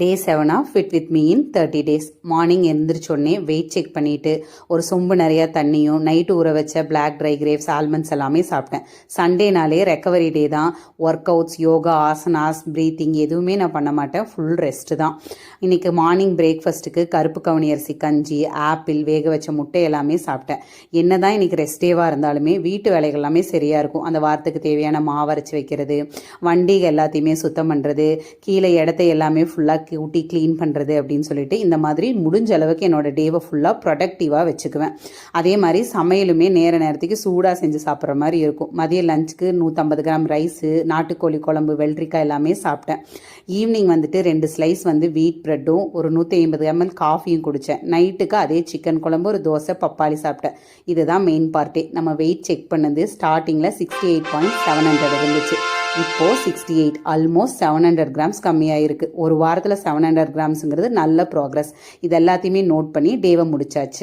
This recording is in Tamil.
Day 7 of fit with me in 30 days. Morning எழுந்திரிச்சோடனே வெயிட் செக் பண்ணிவிட்டு ஒரு சொம்பு நிறையா தண்ணியும் நைட்டு ஊற வச்ச பிளாக் ட்ரை கிரேப்ஸ் ஆல்மண்ட்ஸ் எல்லாமே சாப்பிட்டேன். சண்டேனாலே ரெக்கவரி டே தான். Work outs, yoga, asanas, breathing எதுவுமே நான் பண்ண மாட்டேன். ஃபுல் ரெஸ்ட்டு தான். இன்றைக்கி மார்னிங் பிரேக்ஃபாஸ்ட்டுக்கு கருப்பு கவுனி அரிசி கஞ்சி, ஆப்பிள், வேக வச்ச முட்டை எல்லாமே சாப்பிட்டேன். என்ன தான் இன்றைக்கி ரெஸ்டேவாக இருந்தாலுமே வீட்டு வேலைகள் எல்லாமே சரியாக இருக்கும். அந்த வாரத்துக்கு தேவையான மாவு அரைச்சி வைக்கிறது, வண்டிகள் எல்லாத்தையுமே சுத்தம் பண்ணுறது, கீழே இடத்த எல்லாமே ஃபுல்லாக கூட்டி க்ளீன் பண்ணுறது அப்படின்னு சொல்லிட்டு இந்த மாதிரி முடிஞ்ச அளவுக்கு என்னோட டேவை ஃபுல்லாக ப்ரொடக்டிவாக வச்சுக்குவேன். அதே மாதிரி சமையலுமே நேரத்துக்கு சூடாக செஞ்சு சாப்பிட்ற மாதிரி இருக்கும். மதிய லஞ்சுக்கு 150 கிராம் ரைஸு, நாட்டுக்கோழி குழம்பு, வெள்ளரிக்காய் எல்லாமே சாப்பிட்டேன். ஈவினிங் வந்துட்டு 2 ஸ்லைஸ் வீட் ப்ரெட்டும் ஒரு 150 ml காஃபியும் குடித்தேன். நைட்டுக்கு அதே சிக்கன் குழம்பு, ஒரு தோசை, பப்பாளி சாப்பிட்டேன். இதுதான் மெயின் பார்ட்டே. நம்ம வெயிட் செக் பண்ணது ஸ்டார்டிங்கில் 68.700 இருந்துச்சு. இப்போது 68, ஆல்மோஸ்ட் 700 கிராம்ஸ் கம்மியாக இருக்குது. ஒரு வாரத்தில் 700 கிராம்ஸுங்கிறது நல்ல ப்ராக்ரஸ். இது எல்லாத்தையுமே நோட் பண்ணி டேவை முடிச்சாச்சு.